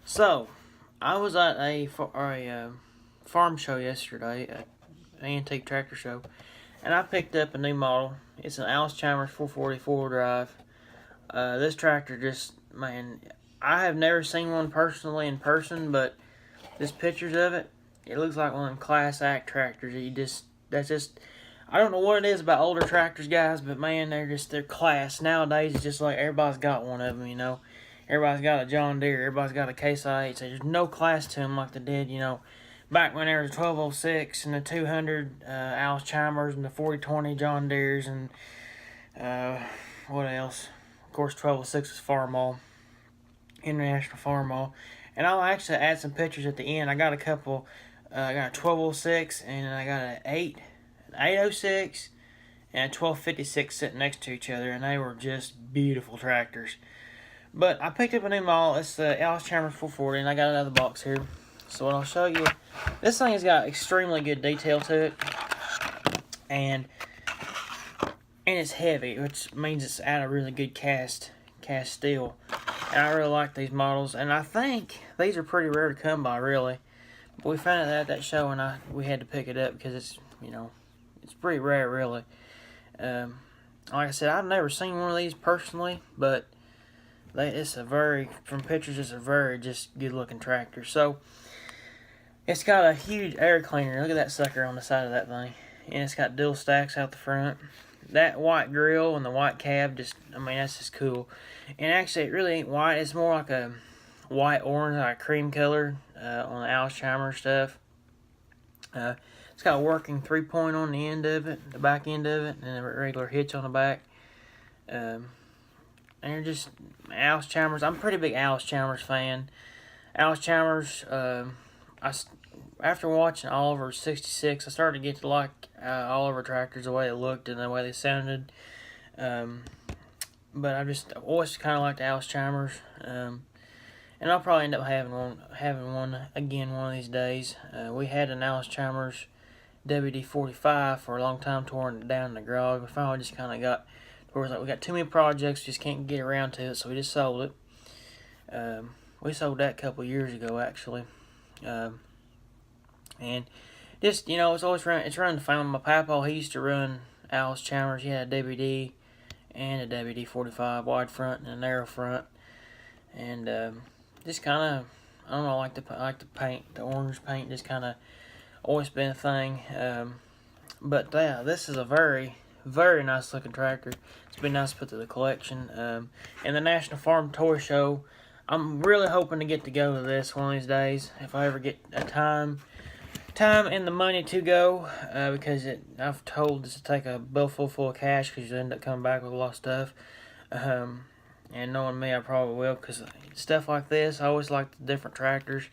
So, I was at a farm show yesterday, an antique tractor show, and I picked up a new model. It's an Allis Chalmers 440 four-wheel drive. This tractor just, man, I have never seen one personally in person, but just pictures of it, it looks like one of them class act tractors. I don't know what it is about older tractors, guys, but man, they're class. Nowadays, it's just like everybody's got one of them, you know. Everybody's got a John Deere, everybody's got a Case IH. There's no class to them like they did, you know, back when there was 1206 and the 200 Allis Chalmers and the 4020 John Deeres and what else? Of course, 1206 was Farmall, International Farmall. And I'll actually add some pictures at the end. I got a couple. I got a 1206 and I got an 806 and a 1256 sitting next to each other, and they were just beautiful tractors. But I picked up a new model. It's the Allis Chalmers 440, and I got it out of the box here. So what I'll show you, this thing has got extremely good detail to it, and it's heavy, which means it's out of really good cast steel. And I really like these models, and I think these are pretty rare to come by, really. But we found it at that show, and we had to pick it up because it's, you know, it's pretty rare, really. Like I said, I've never seen one of these personally, but from pictures, it's a very just good-looking tractor. So, it's got a huge air cleaner. Look at that sucker on the side of that thing. And it's got dual stacks out the front. That white grill and the white cab, that's just cool. And actually, it really ain't white. It's more like a white-orange, like a cream color on the Allis Chalmers stuff. It's got a working 3-point on the end of it, the back end of it, and a regular hitch on the back. And they're just Allis Chalmers. I'm a pretty big Allis Chalmers fan. Allis Chalmers, after watching Oliver 66, I started to get to like Oliver tractors, the way they looked and the way they sounded. But I've always kind of liked Allis Chalmers. And I'll probably end up having one again one of these days. We had an Allis Chalmers WD-45 for a long time, torn it down in the garage. We finally just kind of got towards like we got too many projects, just can't get around to it, so we just sold it. We sold that a couple years ago, actually. And just, you know, it's running the family. My papa, he used to run Allis Chalmers. He had a WD and a WD-45 wide front and a narrow front. And just kind of, I don't know, I like the paint, the orange paint, just kind of always been a thing. But yeah, this is a very, very nice looking tractor. It's been nice to put to the collection. And the National Farm Toy Show, I'm really hoping to get to go to this one of these days, if I ever get a time and the money to go, because I've told this to take a bill full of cash, because you end up coming back with a lot of stuff. And knowing me, I probably will, because stuff like this, I always like the different tractors.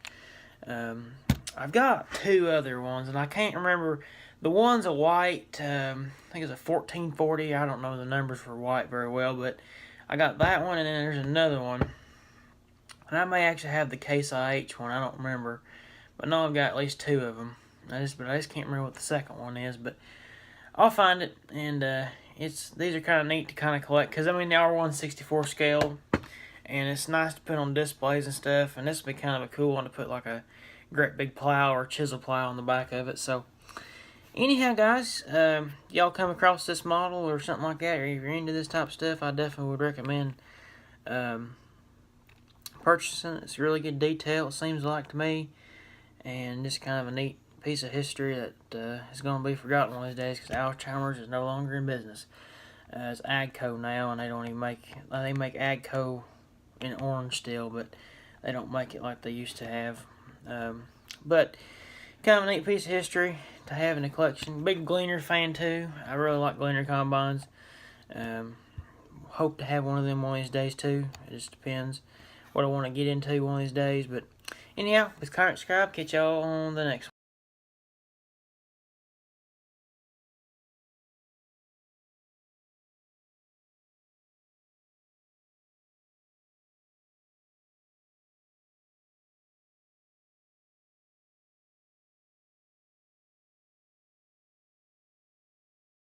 I've got two other ones, and I can't remember. The one's a white, I think it's a 1440. I don't know the numbers for white very well, but I got that one, and then there's another one. And I may actually have the Case IH one, I don't remember. But no, I've got at least two of them. I just can't remember what the second one is, but I'll find it, and these are kind of neat to kind of collect, because I mean they are 1/64 scale, and it's nice to put on displays and stuff. And this would be kind of a cool one to put like a great big plow or chisel plow on the back of it. So anyhow, guys, y'all come across this model or something like that, or if you're into this type of stuff, I definitely would recommend purchasing it. It's really good detail, it seems like to me, and just kind of a neat piece of history that is going to be forgotten one of these days, because Allis Chalmers is no longer in business. It's Agco now, and they don't even they make Agco in orange still, but they don't make it like they used to have. But kind of a neat piece of history to have in the collection. Big Gleaner fan too. I really like Gleaner combines. Hope to have one of them one of these days too. It just depends what I want to get into one of these days. But anyhow, please comment, subscribe. Catch y'all on the next one.